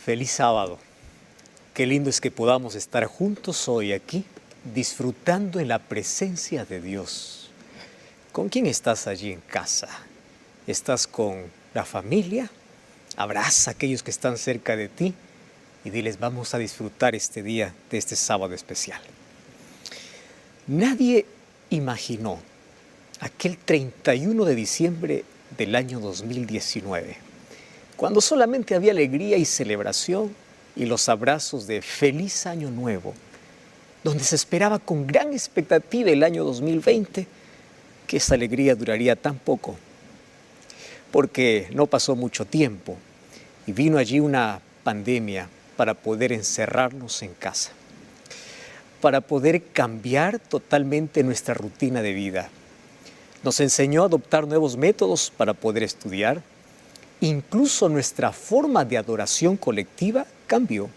Feliz sábado. Qué lindo es que podamos estar juntos hoy aquí, disfrutando en la presencia de Dios. ¿Con quién estás allí en casa? ¿Estás con la familia? Abraza a aquellos que están cerca de ti y diles, vamos a disfrutar este día de este sábado especial. Nadie imaginó aquel 31 de diciembre del año 2019, cuando solamente había alegría y celebración y los abrazos de feliz año nuevo, donde se esperaba con gran expectativa el año 2020, que esa alegría duraría tan poco, porque no pasó mucho tiempo y vino allí una pandemia para poder encerrarnos en casa, para poder cambiar totalmente nuestra rutina de vida. Nos enseñó a adoptar nuevos métodos para poder estudiar. Incluso nuestra forma de adoración colectiva cambió.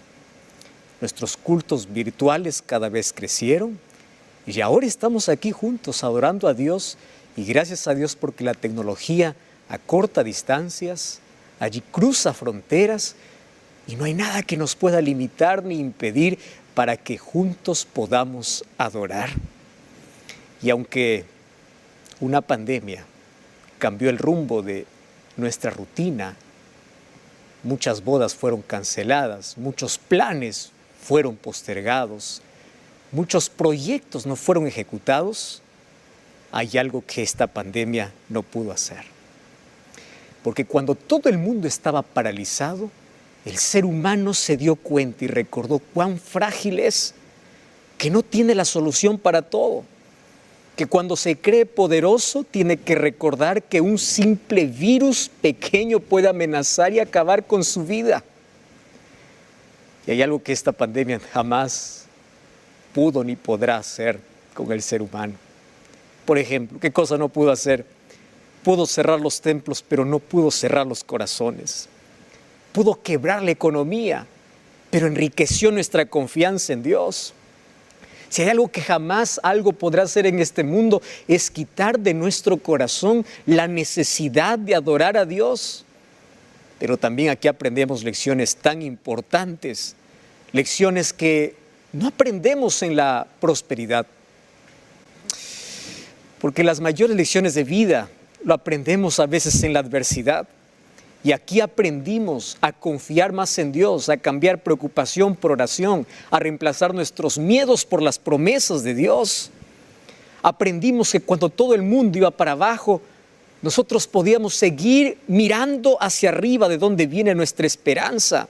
Nuestros cultos virtuales cada vez crecieron y ahora estamos aquí juntos adorando a Dios y gracias a Dios porque la tecnología acorta distancias, allí cruza fronteras y no hay nada que nos pueda limitar ni impedir para que juntos podamos adorar. Y aunque una pandemia cambió el rumbo de nuestra rutina, muchas bodas fueron canceladas, muchos planes fueron postergados, muchos proyectos no fueron ejecutados, hay algo que esta pandemia no pudo hacer. Porque cuando todo el mundo estaba paralizado, el ser humano se dio cuenta y recordó cuán frágil es, que no tiene la solución para todo, que cuando se cree poderoso tiene que recordar que un simple virus pequeño puede amenazar y acabar con su vida. Y hay algo que esta pandemia jamás pudo ni podrá hacer con el ser humano. Por ejemplo, ¿qué cosa no pudo hacer? Pudo cerrar los templos, pero no pudo cerrar los corazones. Pudo quebrar la economía, pero enriqueció nuestra confianza en Dios. Si hay algo que jamás algo podrá hacer en este mundo, es quitar de nuestro corazón la necesidad de adorar a Dios. Pero también aquí aprendemos lecciones tan importantes, lecciones que no aprendemos en la prosperidad. Porque las mayores lecciones de vida lo aprendemos a veces en la adversidad. Y aquí aprendimos a confiar más en Dios, a cambiar preocupación por oración, a reemplazar nuestros miedos por las promesas de Dios. Aprendimos que cuando todo el mundo iba para abajo, nosotros podíamos seguir mirando hacia arriba de donde viene nuestra esperanza.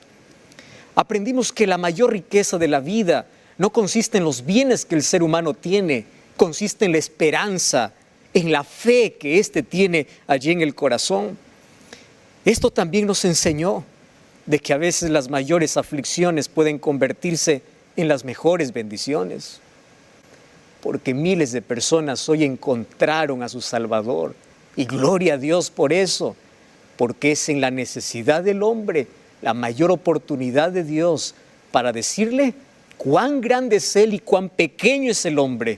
Aprendimos que la mayor riqueza de la vida no consiste en los bienes que el ser humano tiene, consiste en la esperanza, en la fe que éste tiene allí en el corazón. Esto también nos enseñó de que a veces las mayores aflicciones pueden convertirse en las mejores bendiciones, porque miles de personas hoy encontraron a su Salvador y gloria a Dios por eso, porque es en la necesidad del hombre la mayor oportunidad de Dios para decirle cuán grande es Él y cuán pequeño es el hombre.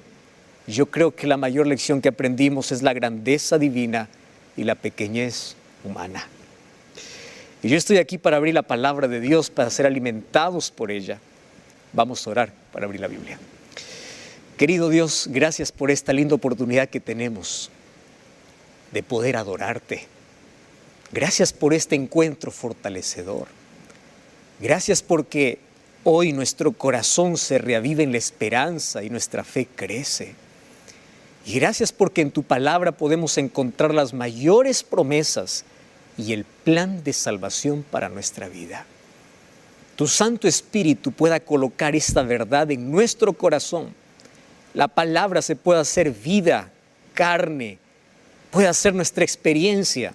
Yo creo que la mayor lección que aprendimos es la grandeza divina y la pequeñez humana. Y yo estoy aquí para abrir la palabra de Dios, para ser alimentados por ella. Vamos a orar para abrir la Biblia. Querido Dios, gracias por esta linda oportunidad que tenemos de poder adorarte. Gracias por este encuentro fortalecedor. Gracias porque hoy nuestro corazón se reaviva en la esperanza y nuestra fe crece. Y gracias porque en tu palabra podemos encontrar las mayores promesas y el plan de salvación para nuestra vida. Tu Santo Espíritu pueda colocar esta verdad en nuestro corazón. La palabra se pueda hacer vida, carne, pueda ser nuestra experiencia.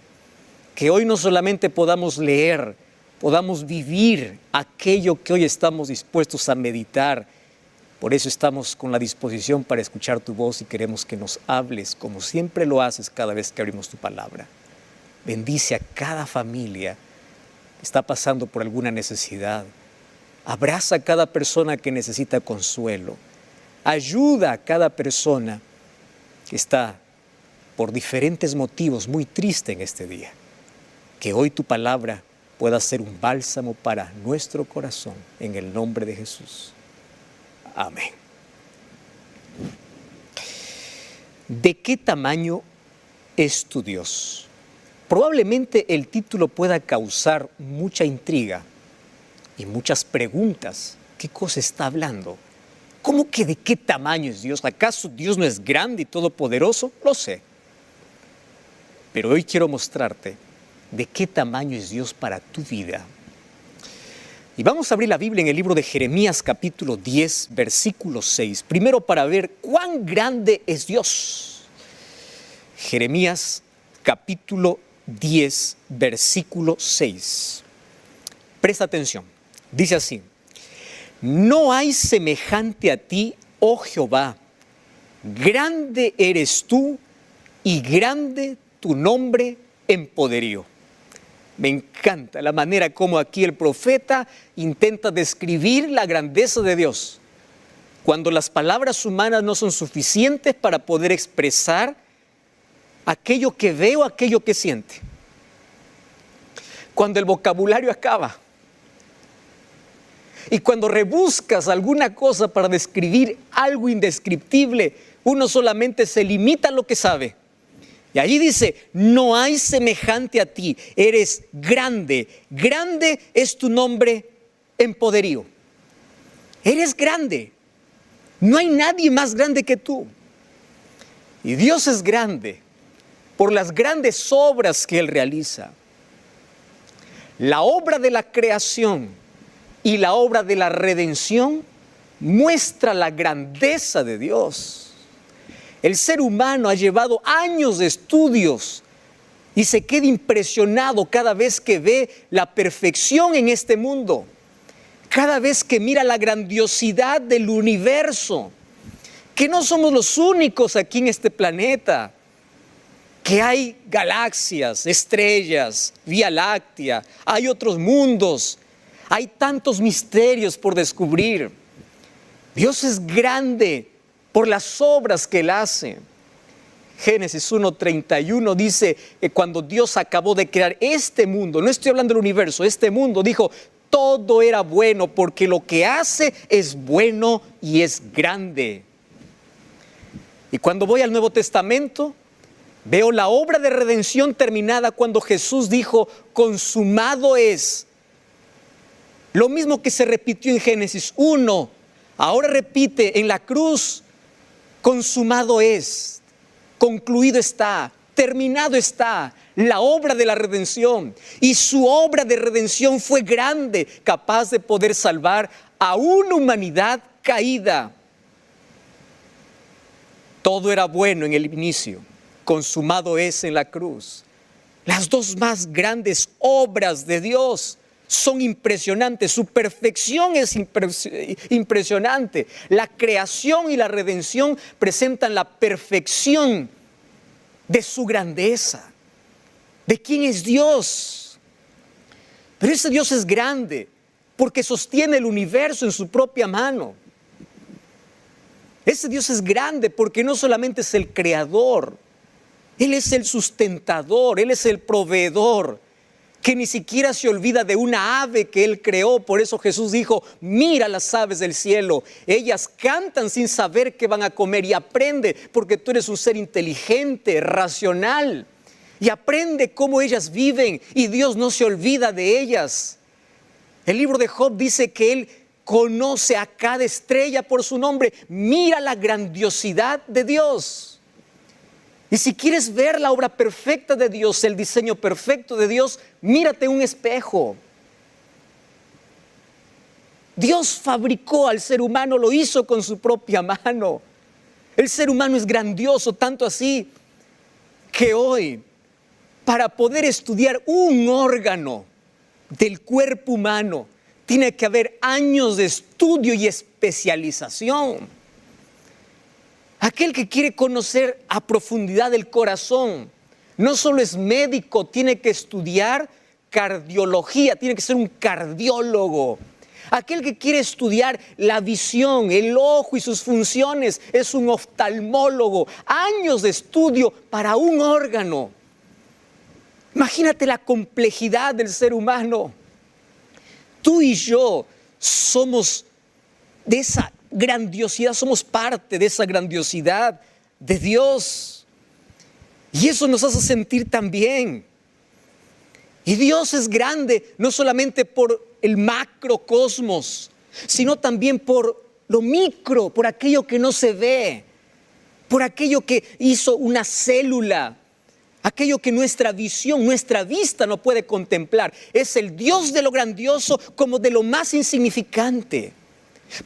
Que hoy no solamente podamos leer, podamos vivir aquello que hoy estamos dispuestos a meditar. Por eso estamos con la disposición para escuchar tu voz y queremos que nos hables como siempre lo haces cada vez que abrimos tu palabra. Bendice a cada familia que está pasando por alguna necesidad. Abraza a cada persona que necesita consuelo. Ayuda a cada persona que está por diferentes motivos muy triste en este día. Que hoy tu palabra pueda ser un bálsamo para nuestro corazón, en el nombre de Jesús. Amén. ¿De qué tamaño es tu Dios? Probablemente el título pueda causar mucha intriga y muchas preguntas. ¿Qué cosa está hablando? ¿Cómo que de qué tamaño es Dios? ¿Acaso Dios no es grande y todopoderoso? Lo sé. Pero hoy quiero mostrarte de qué tamaño es Dios para tu vida. Y vamos a abrir la Biblia en el libro de Jeremías capítulo 10, versículo 6. Primero para ver cuán grande es Dios. Jeremías capítulo 10, versículo 6. Presta atención. Dice así: no hay semejante a ti, oh Jehová. Grande eres tú y grande tu nombre en poderío. Me encanta la manera como aquí el profeta intenta describir la grandeza de Dios, cuando las palabras humanas no son suficientes para poder expresar aquello que ve o aquello que siente. Cuando el vocabulario acaba y cuando rebuscas alguna cosa para describir algo indescriptible, uno solamente se limita a lo que sabe. Y allí dice: no hay semejante a ti, eres grande, grande es tu nombre en poderío. Eres grande, no hay nadie más grande que tú. Y Dios es grande por las grandes obras que Él realiza. La obra de la creación y la obra de la redención muestra la grandeza de Dios. El ser humano ha llevado años de estudios y se queda impresionado cada vez que ve la perfección en este mundo, cada vez que mira la grandiosidad del universo, que no somos los únicos aquí en este planeta, que hay galaxias, estrellas, Vía Láctea, hay otros mundos, hay tantos misterios por descubrir. Dios es grande por las obras que Él hace. Génesis 1:31 dice que cuando Dios acabó de crear este mundo, no estoy hablando del universo, este mundo, dijo: todo era bueno porque lo que hace es bueno y es grande. Y cuando voy al Nuevo Testamento, veo la obra de redención terminada cuando Jesús dijo: consumado es. Lo mismo que se repitió en Génesis 1, ahora repite en la cruz: consumado es, concluido está, terminado está la obra de la redención. Y su obra de redención fue grande, capaz de poder salvar a una humanidad caída. Todo era bueno en el inicio, consumado es en la cruz. Las dos más grandes obras de Dios son impresionantes, su perfección es impresionante. La creación y la redención presentan la perfección de su grandeza, de quién es Dios. Pero ese Dios es grande porque sostiene el universo en su propia mano. Ese Dios es grande porque no solamente es el creador, Él es el sustentador, Él es el proveedor, que ni siquiera se olvida de una ave que Él creó. Por eso Jesús dijo: mira las aves del cielo, ellas cantan sin saber qué van a comer. Y aprende, porque tú eres un ser inteligente, racional, y aprende cómo ellas viven, y Dios no se olvida de ellas. El libro de Job dice que Él conoce a cada estrella por su nombre. Mira la grandiosidad de Dios. Y si quieres ver la obra perfecta de Dios, el diseño perfecto de Dios, mírate un espejo. Dios fabricó al ser humano, lo hizo con su propia mano. El ser humano es grandioso, tanto así que hoy, para poder estudiar un órgano del cuerpo humano, tiene que haber años de estudio y especialización. Aquel que quiere conocer a profundidad el corazón, no solo es médico, tiene que estudiar cardiología, tiene que ser un cardiólogo. Aquel que quiere estudiar la visión, el ojo y sus funciones, es un oftalmólogo. Años de estudio para un órgano. Imagínate la complejidad del ser humano. Tú y yo somos de esa grandiosidad, somos parte de esa grandiosidad de Dios. Y eso nos hace sentir tan bien. Y Dios es grande, no solamente por el macrocosmos, sino también por lo micro, por aquello que no se ve, por aquello que hizo una célula, aquello que nuestra visión, nuestra vista no puede contemplar. Es el Dios de lo grandioso como de lo más insignificante.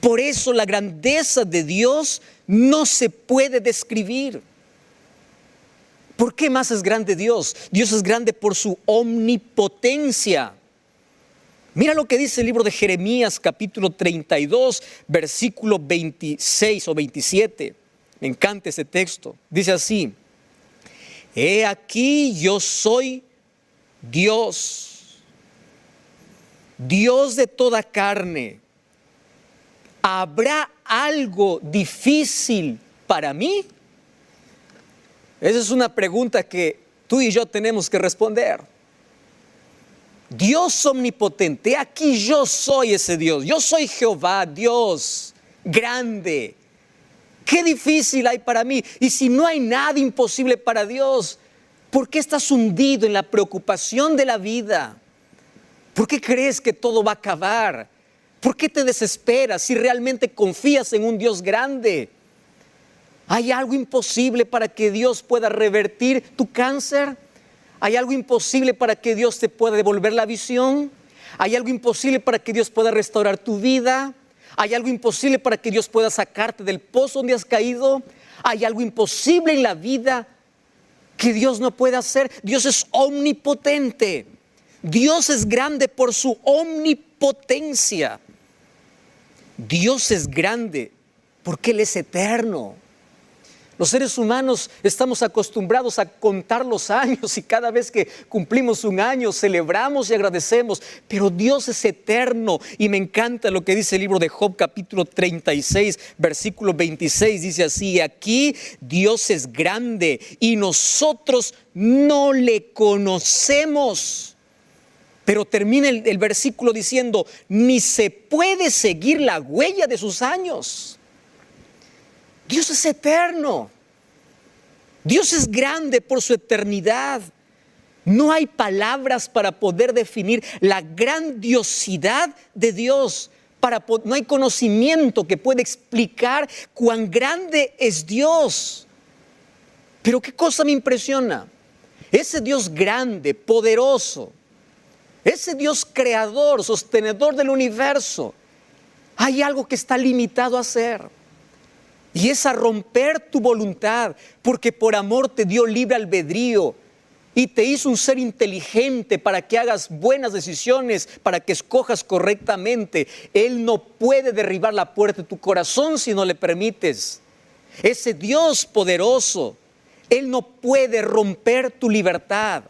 Por eso la grandeza de Dios no se puede describir. ¿Por qué más es grande Dios? Dios es grande por su omnipotencia. Mira lo que dice el libro de Jeremías, capítulo 32, versículo 26 o 27. Me encanta ese texto. Dice así: he aquí yo soy Dios, Dios de toda carne. ¿Habrá algo difícil para mí? Esa es una pregunta que tú y yo tenemos que responder. Dios omnipotente, aquí yo soy ese Dios. Yo soy Jehová, Dios grande. Qué difícil hay para mí. Y si no hay nada imposible para Dios, ¿por qué estás hundido en la preocupación de la vida? ¿Por qué crees que todo va a acabar? ¿Por qué te desesperas si realmente confías en un Dios grande? ¿Hay algo imposible para que Dios pueda revertir tu cáncer? ¿Hay algo imposible para que Dios te pueda devolver la visión? ¿Hay algo imposible para que Dios pueda restaurar tu vida? ¿Hay algo imposible para que Dios pueda sacarte del pozo donde has caído? ¿Hay algo imposible en la vida que Dios no puede hacer? Dios es omnipotente. Dios es grande por su omnipotencia. Dios es grande porque Él es eterno. Los seres humanos estamos acostumbrados a contar los años y cada vez que cumplimos un año celebramos y agradecemos, pero Dios es eterno. Y me encanta lo que dice el libro de Job, capítulo 36, versículo 26, dice así: aquí Dios es grande y nosotros no le conocemos. Pero termina el versículo diciendo: ni se puede seguir la huella de sus años. Dios es eterno. Dios es grande por su eternidad. No hay palabras para poder definir la grandiosidad de Dios. No hay conocimiento que pueda explicar cuán grande es Dios. Pero ¿qué cosa me impresiona? Ese Dios grande, poderoso, ese Dios creador, sostenedor del universo, hay algo que está limitado a hacer. Y es a romper tu voluntad, porque por amor te dio libre albedrío y te hizo un ser inteligente para que hagas buenas decisiones, para que escojas correctamente. Él no puede derribar la puerta de tu corazón si no le permites. Ese Dios poderoso, Él no puede romper tu libertad.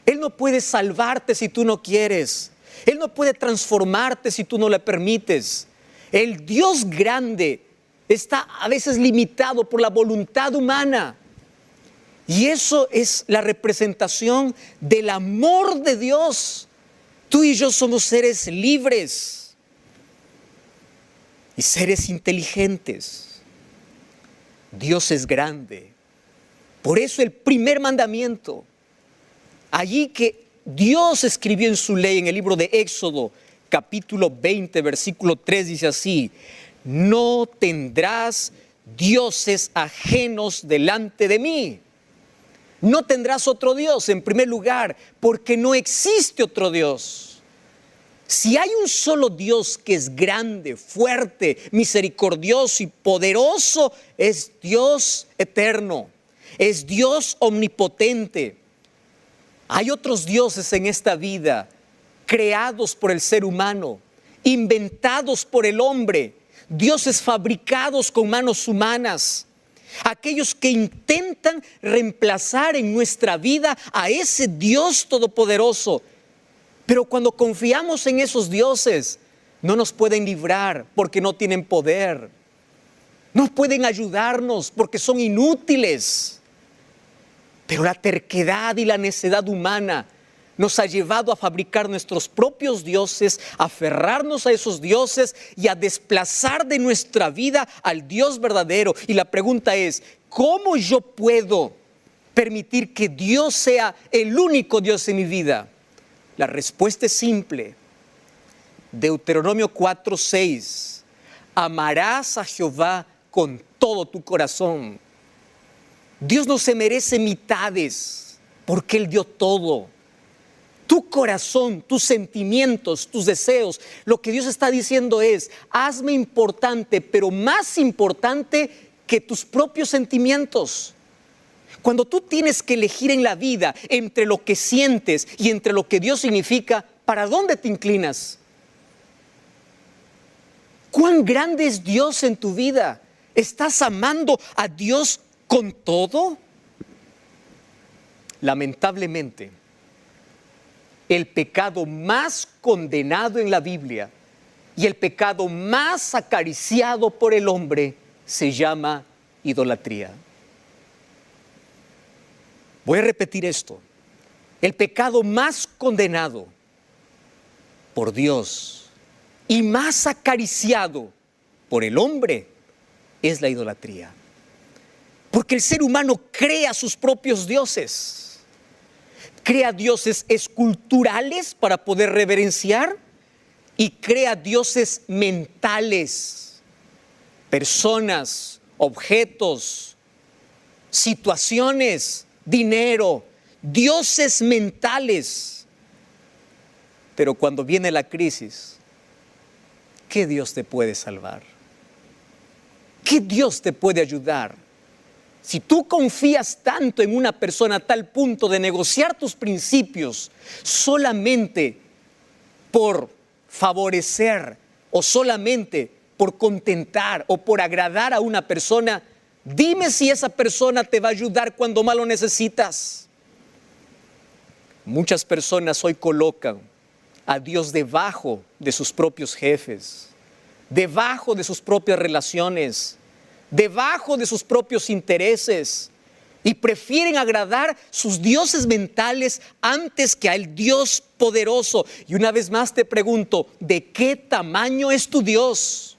Él no puede salvarte si tú no quieres. Él no puede transformarte si tú no le permites. El Dios grande está a veces limitado por la voluntad humana. Y eso es la representación del amor de Dios. Tú y yo somos seres libres y seres inteligentes. Dios es grande. Por eso el primer mandamiento, allí que Dios escribió en su ley, en el libro de Éxodo, capítulo 20, versículo 3, dice así: no tendrás dioses ajenos delante de mí. No tendrás otro Dios, en primer lugar, porque no existe otro Dios. Si hay un solo Dios que es grande, fuerte, misericordioso y poderoso, es Dios eterno, es Dios omnipotente. Hay otros dioses en esta vida, creados por el ser humano, inventados por el hombre, dioses fabricados con manos humanas, aquellos que intentan reemplazar en nuestra vida a ese Dios todopoderoso. Pero cuando confiamos en esos dioses, no nos pueden librar porque no tienen poder. No pueden ayudarnos porque son inútiles. Pero la terquedad y la necedad humana nos ha llevado a fabricar nuestros propios dioses, a aferrarnos a esos dioses y a desplazar de nuestra vida al Dios verdadero. Y la pregunta es, ¿cómo yo puedo permitir que Dios sea el único Dios en mi vida? La respuesta es simple. Deuteronomio 4:6. Amarás a Jehová con todo tu corazón. Dios no se merece mitades porque Él dio todo. Tu corazón, tus sentimientos, tus deseos, lo que Dios está diciendo es, hazme importante, pero más importante que tus propios sentimientos. Cuando tú tienes que elegir en la vida entre lo que sientes y entre lo que Dios significa, ¿para dónde te inclinas? ¿Cuán grande es Dios en tu vida? ¿Estás amando a Dios con todo? Lamentablemente, el pecado más condenado en la Biblia y el pecado más acariciado por el hombre se llama idolatría. Voy a repetir esto. El pecado más condenado por Dios y más acariciado por el hombre es la idolatría. Porque el ser humano crea sus propios dioses. Crea dioses esculturales para poder reverenciar y crea dioses mentales, personas, objetos, situaciones, dinero, dioses mentales. Pero cuando viene la crisis, ¿qué Dios te puede salvar? ¿Qué Dios te puede ayudar? Si tú confías tanto en una persona a tal punto de negociar tus principios solamente por favorecer o solamente por contentar o por agradar a una persona, dime si esa persona te va a ayudar cuando más lo necesitas. Muchas personas hoy colocan a Dios debajo de sus propios jefes, debajo de sus propias relaciones, debajo de sus propios intereses y prefieren agradar sus dioses mentales antes que al Dios poderoso. Y una vez más te pregunto, ¿de qué tamaño es tu Dios?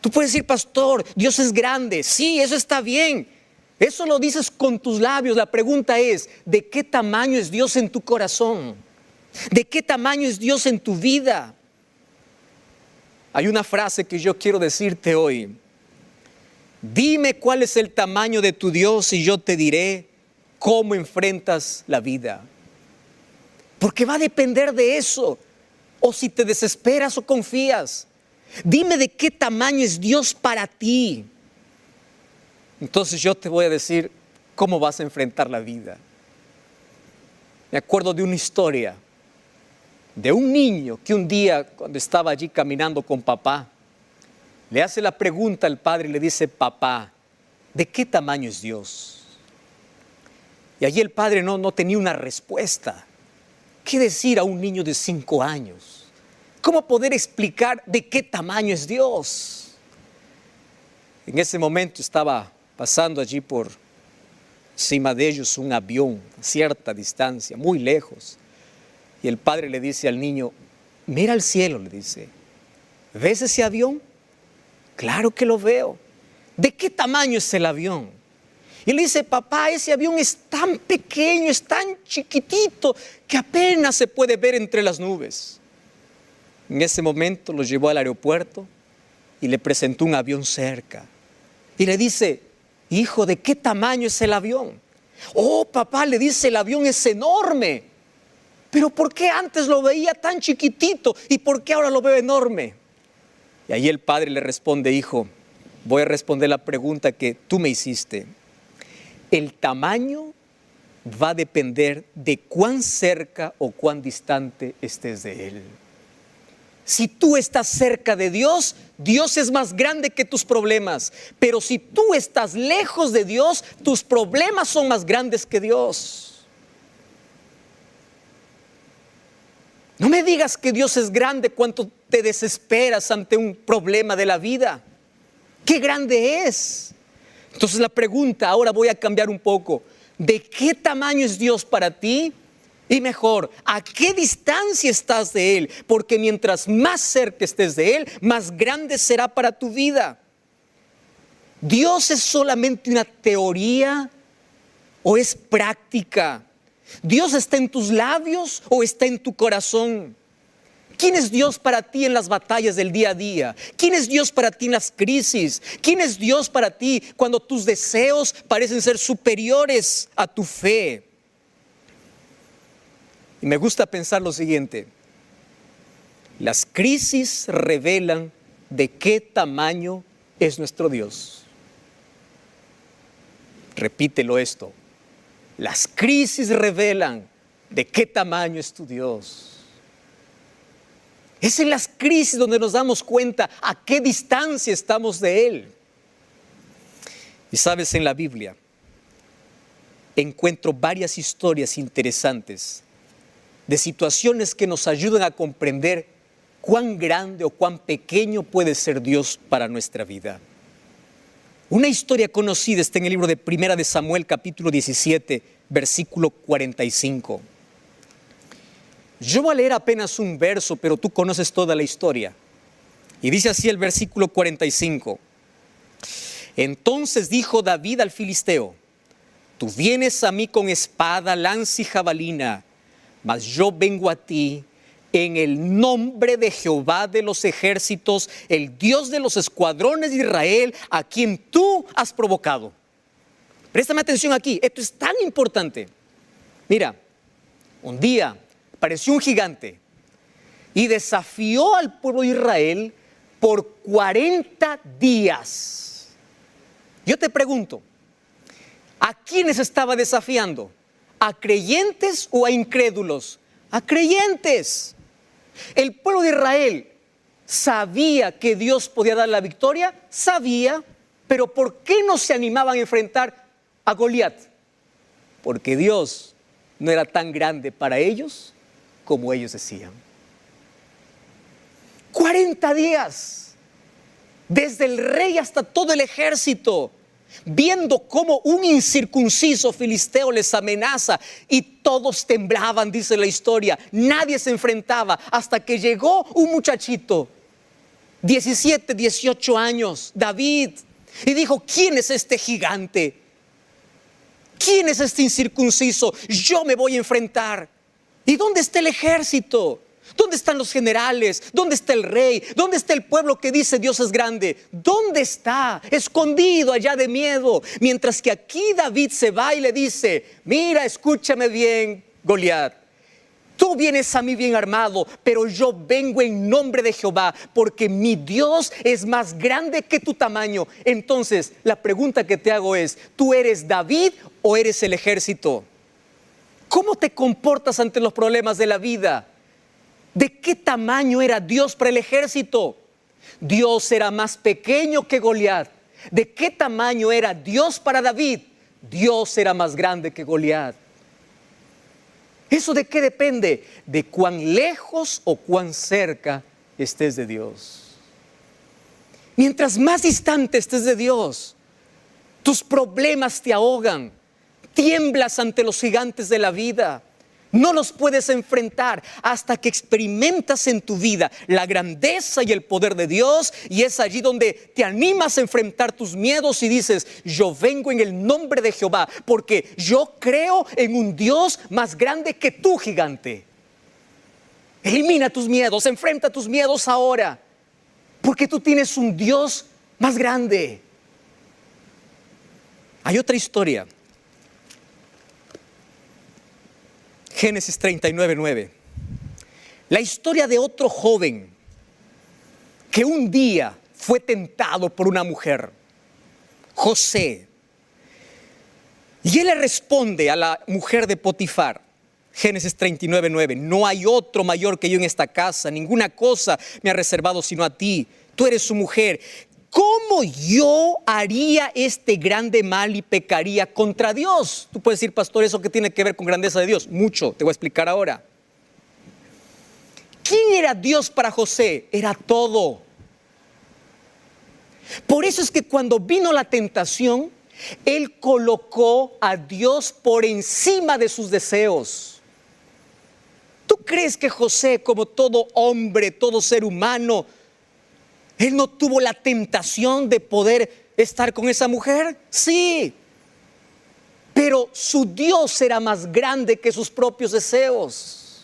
Tú puedes decir, pastor, Dios es grande. Sí, eso está bien. Eso lo dices con tus labios. La pregunta es, ¿de qué tamaño es Dios en tu corazón? ¿De qué tamaño es Dios en tu vida? Hay una frase que yo quiero decirte hoy. Dime cuál es el tamaño de tu Dios y yo te diré cómo enfrentas la vida. Porque va a depender de eso. O si te desesperas o confías. Dime de qué tamaño es Dios para ti. Entonces yo te voy a decir cómo vas a enfrentar la vida. Me acuerdo de una historia de un niño que un día, cuando estaba allí caminando con papá, le hace la pregunta al padre y le dice, papá, ¿de qué tamaño es Dios? Y allí el padre no tenía una respuesta. ¿Qué decir a un niño de 5 años? ¿Cómo poder explicar de qué tamaño es Dios? En ese momento estaba pasando allí por encima de ellos un avión a cierta distancia, muy lejos. Y el padre le dice al niño, mira al cielo, le dice, ¿ves ese avión? Claro que lo veo. ¿De qué tamaño es el avión? Y le dice, papá, ese avión es tan pequeño, es tan chiquitito, que apenas se puede ver entre las nubes. En ese momento lo llevó al aeropuerto y le presentó un avión cerca. Y le dice, hijo, ¿de qué tamaño es el avión? Oh, papá, le dice, el avión es enorme. Pero ¿por qué antes lo veía tan chiquitito y por qué ahora lo veo enorme? Y ahí el padre le responde, hijo, voy a responder la pregunta que tú me hiciste. El tamaño va a depender de cuán cerca o cuán distante estés de Él. Si tú estás cerca de Dios, Dios es más grande que tus problemas. Pero si tú estás lejos de Dios, tus problemas son más grandes que Dios. No me digas que Dios es grande cuando te desesperas ante un problema de la vida. ¡Qué grande es! Entonces la pregunta, ahora voy a cambiar un poco. ¿De qué tamaño es Dios para ti? Y mejor, ¿a qué distancia estás de Él? Porque mientras más cerca estés de Él, más grande será para tu vida. ¿Dios es solamente una teoría o es práctica? ¿Dios está en tus labios o está en tu corazón? ¿Quién es Dios para ti en las batallas del día a día? ¿Quién es Dios para ti en las crisis? ¿Quién es Dios para ti cuando tus deseos parecen ser superiores a tu fe? Y me gusta pensar lo siguiente: las crisis revelan de qué tamaño es nuestro Dios. Repítelo esto: las crisis revelan de qué tamaño es tu Dios. Es en las crisis donde nos damos cuenta a qué distancia estamos de Él. Y sabes, en la Biblia encuentro varias historias interesantes de situaciones que nos ayudan a comprender cuán grande o cuán pequeño puede ser Dios para nuestra vida. Una historia conocida está en el libro de Primera de Samuel, capítulo 17, versículo 45. Yo voy a leer apenas un verso, pero tú conoces toda la historia. Y dice así el versículo 45. Entonces dijo David al filisteo: tú vienes a mí con espada, lanza y jabalina, mas yo vengo a ti en el nombre de Jehová de los ejércitos, el Dios de los escuadrones de Israel, a quien tú has provocado. Préstame atención aquí, esto es tan importante. Mira, un día apareció un gigante y desafió al pueblo de Israel por 40 días. Yo te pregunto, ¿a quiénes estaba desafiando? ¿A creyentes o a incrédulos? A creyentes. El pueblo de Israel sabía que Dios podía dar la victoria, sabía, pero ¿por qué no se animaban a enfrentar a Goliat? Porque Dios no era tan grande para ellos como ellos decían. 40 días, desde el rey hasta todo el ejército, viendo cómo un incircunciso filisteo les amenaza, y todos temblaban, dice la historia. Nadie se enfrentaba hasta que llegó un muchachito, 17, 18 años, David, y dijo: ¿quién es este gigante? ¿Quién es este incircunciso? Yo me voy a enfrentar. ¿Y dónde está el ejército? ¿Dónde están los generales? ¿Dónde está el rey? ¿Dónde está el pueblo que dice Dios es grande? ¿Dónde está? Escondido allá de miedo. Mientras que aquí David se va y le dice: mira, escúchame bien, Goliat. Tú vienes a mí bien armado, pero yo vengo en nombre de Jehová, porque mi Dios es más grande que tu tamaño. Entonces, la pregunta que te hago es: ¿tú eres David o eres el ejército? ¿Cómo te comportas ante los problemas de la vida? ¿De qué tamaño era Dios para el ejército? Dios era más pequeño que Goliat. ¿De qué tamaño era Dios para David? Dios era más grande que Goliat. ¿Eso de qué depende? De cuán lejos o cuán cerca estés de Dios. Mientras más distante estés de Dios, tus problemas te ahogan. Tiemblas ante los gigantes de la vida. No los puedes enfrentar hasta que experimentas en tu vida la grandeza y el poder de Dios, y es allí donde te animas a enfrentar tus miedos y dices: yo vengo en el nombre de Jehová, porque yo creo en un Dios más grande que tú, gigante. Elimina tus miedos, enfrenta tus miedos ahora, porque tú tienes un Dios más grande. Hay otra historia. Génesis 39:9. La historia de otro joven que un día fue tentado por una mujer, José. Y él le responde a la mujer de Potifar, Génesis 39:9: no hay otro mayor que yo en esta casa, ninguna cosa me ha reservado sino a ti, tú eres su mujer. ¿Cómo yo haría este grande mal y pecaría contra Dios? Tú puedes decir: pastor, ¿eso qué tiene que ver con grandeza de Dios? Mucho, te voy a explicar ahora. ¿Quién era Dios para José? Era todo. Por eso es que cuando vino la tentación, él colocó a Dios por encima de sus deseos. ¿Tú crees que José, como todo hombre, todo ser humano, él no tuvo la tentación de poder estar con esa mujer? Sí. Pero su Dios era más grande que sus propios deseos.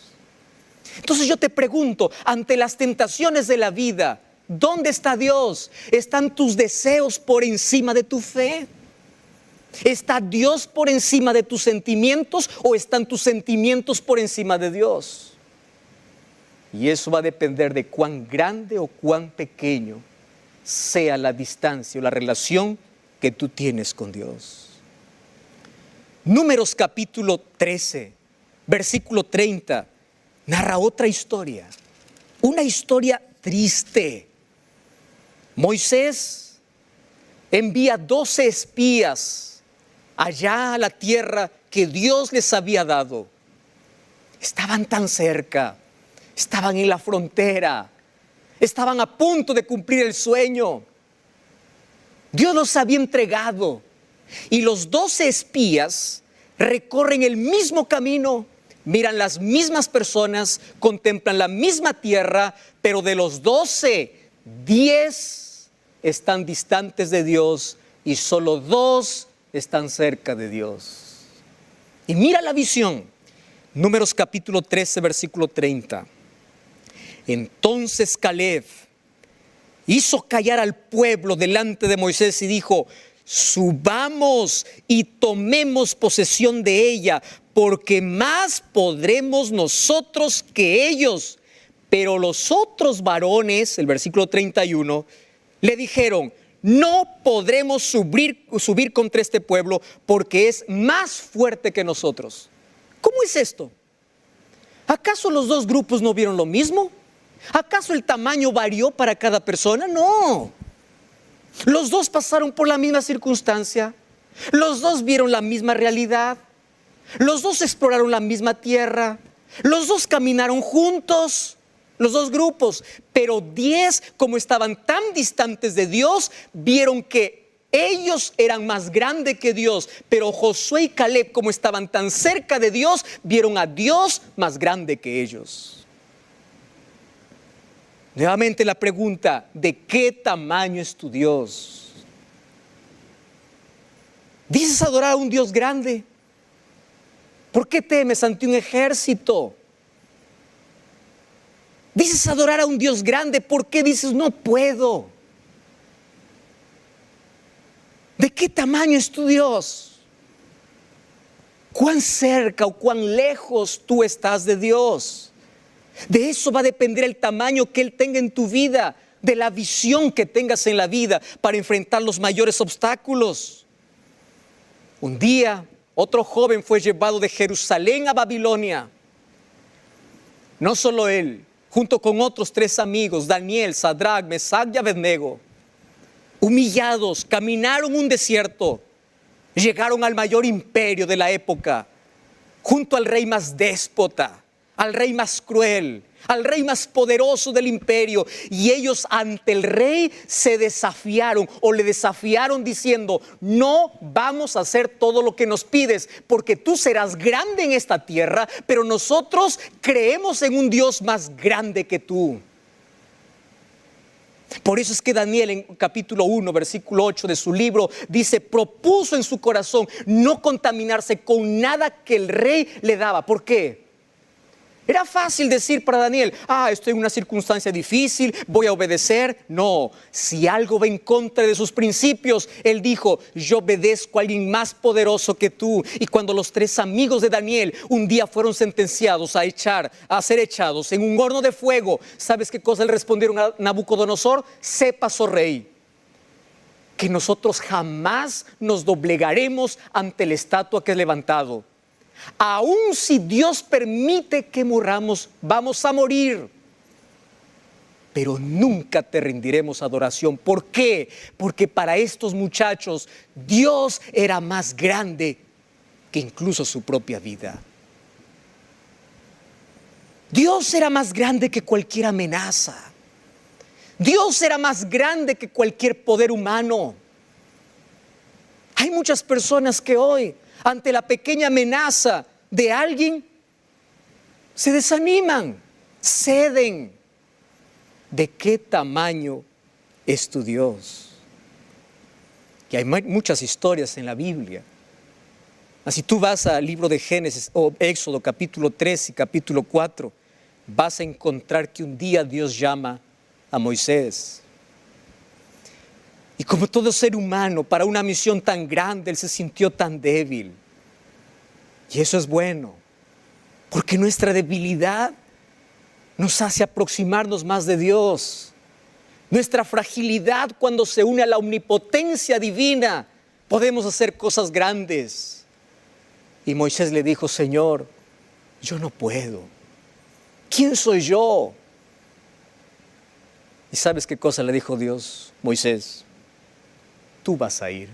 Entonces yo te pregunto, ante las tentaciones de la vida, ¿dónde está Dios? ¿Están tus deseos por encima de tu fe? ¿Está Dios por encima de tus sentimientos o están tus sentimientos por encima de Dios? Y eso va a depender de cuán grande o cuán pequeño sea la distancia o la relación que tú tienes con Dios. Números capítulo 13, versículo 30, narra otra historia, una historia triste. Moisés envía 12 espías allá a la tierra que Dios les había dado. Estaban tan cerca, estaban en la frontera, estaban a punto de cumplir el sueño. Dios los había entregado y los 12 espías recorren el mismo camino, miran las mismas personas, contemplan la misma tierra, pero de los 12, 10 están distantes de Dios y solo 2 están cerca de Dios. Y mira la visión. Números capítulo 13, versículo 30. Entonces Caleb hizo callar al pueblo delante de Moisés y dijo: subamos y tomemos posesión de ella, porque más podremos nosotros que ellos. Pero los otros varones, el versículo 31, le dijeron: no podremos subir contra este pueblo porque es más fuerte que nosotros. ¿Cómo es esto? ¿Acaso los dos grupos no vieron lo mismo? ¿Acaso el tamaño varió para cada persona? No. Los dos pasaron por la misma circunstancia. Los dos vieron la misma realidad. Los dos exploraron la misma tierra. Los dos caminaron juntos. Los dos grupos, pero 10, como estaban tan distantes de Dios, vieron que ellos eran más grandes que Dios. Pero Josué y Caleb, como estaban tan cerca de Dios, vieron a Dios más grande que ellos. Nuevamente la pregunta: ¿de qué tamaño es tu Dios? ¿Dices adorar a un Dios grande? ¿Por qué temes ante un ejército? Dices adorar a un Dios grande, ¿por qué dices no puedo? ¿De qué tamaño es tu Dios? ¿Cuán cerca o cuán lejos tú estás de Dios? De eso va a depender el tamaño que Él tenga en tu vida, de la visión que tengas en la vida para enfrentar los mayores obstáculos. Un día, otro joven fue llevado de Jerusalén a Babilonia. No solo él, junto con otros 3 amigos, Daniel, Sadrach, Mesach y Abednego, humillados, caminaron un desierto, llegaron al mayor imperio de la época, junto al rey más déspota, al rey más cruel, al rey más poderoso del imperio, y ellos ante el rey se desafiaron o le desafiaron diciendo: no vamos a hacer todo lo que nos pides, porque tú serás grande en esta tierra, pero nosotros creemos en un Dios más grande que tú. Por eso es que Daniel en capítulo 1, versículo 8 de su libro dice: propuso en su corazón no contaminarse con nada que el rey le daba. ¿Por qué? Era fácil decir para Daniel: estoy en una circunstancia difícil, voy a obedecer. No, si algo va en contra de sus principios, él dijo: yo obedezco a alguien más poderoso que tú. Y cuando los 3 amigos de Daniel un día fueron sentenciados a ser echados en un horno de fuego, ¿sabes qué cosa le respondieron a Nabucodonosor? Sepas, oh rey, que nosotros jamás nos doblegaremos ante la estatua que es levantado. Aun si Dios permite que muramos, vamos a morir, pero nunca te rendiremos adoración. ¿Por qué? Porque para estos muchachos Dios era más grande que incluso su propia vida. Dios era más grande que cualquier amenaza. Dios era más grande que cualquier poder humano. Hay muchas personas que hoy, ante la pequeña amenaza de alguien, se desaniman, ceden. ¿De qué tamaño es tu Dios? Y hay muchas historias en la Biblia. Si tú vas al libro de Génesis o Éxodo capítulo 3 y capítulo 4, vas a encontrar que un día Dios llama a Moisés. Y como todo ser humano, para una misión tan grande, él se sintió tan débil. Y eso es bueno, porque nuestra debilidad nos hace aproximarnos más de Dios. Nuestra fragilidad, cuando se une a la omnipotencia divina, podemos hacer cosas grandes. Y Moisés le dijo: Señor, yo no puedo. ¿Quién soy yo? ¿Y sabes qué cosa le dijo Dios? Moisés, tú vas a ir.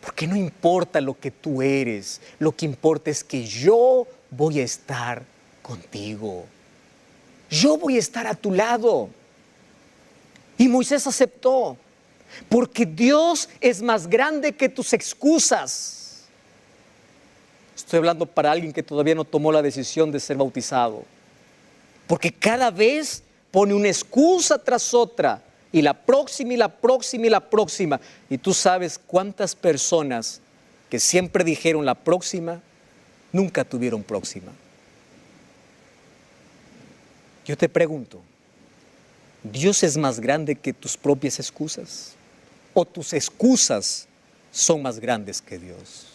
Porque no importa lo que tú eres, lo que importa es que yo voy a estar contigo. Yo voy a estar a tu lado. Y Moisés aceptó, porque Dios es más grande que tus excusas. Estoy hablando para alguien que todavía no tomó la decisión de ser bautizado, porque cada vez pone una excusa tras otra, y la próxima, y la próxima, y la próxima. Y tú sabes cuántas personas que siempre dijeron la próxima, nunca tuvieron próxima. Yo te pregunto, ¿Dios es más grande que tus propias excusas? ¿O tus excusas son más grandes que Dios?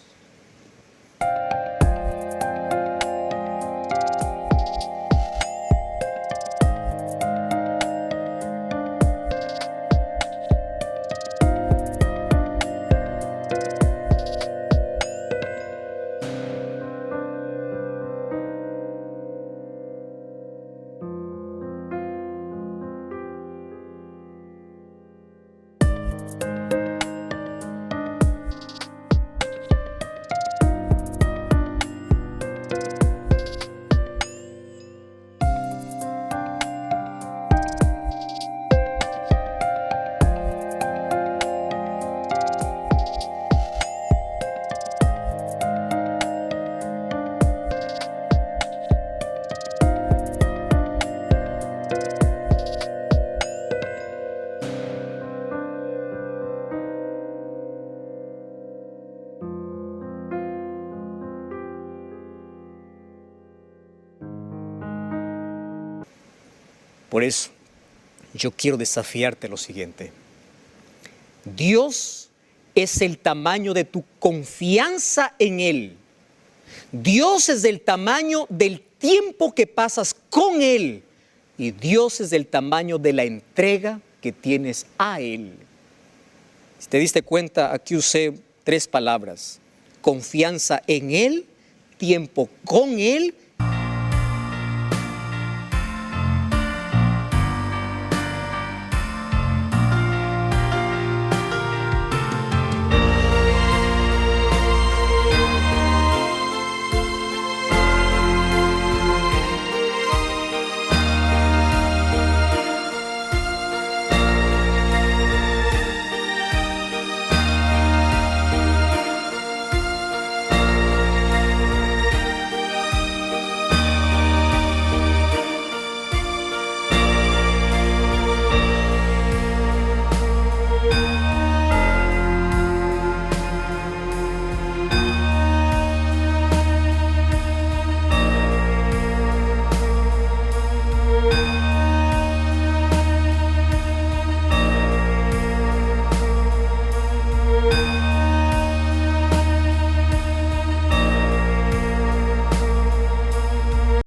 Por eso, yo quiero desafiarte a lo siguiente. Dios es el tamaño de tu confianza en Él. Dios es del tamaño del tiempo que pasas con Él. Y Dios es del tamaño de la entrega que tienes a Él. Si te diste cuenta, aquí usé 3 palabras. Confianza en Él, tiempo con Él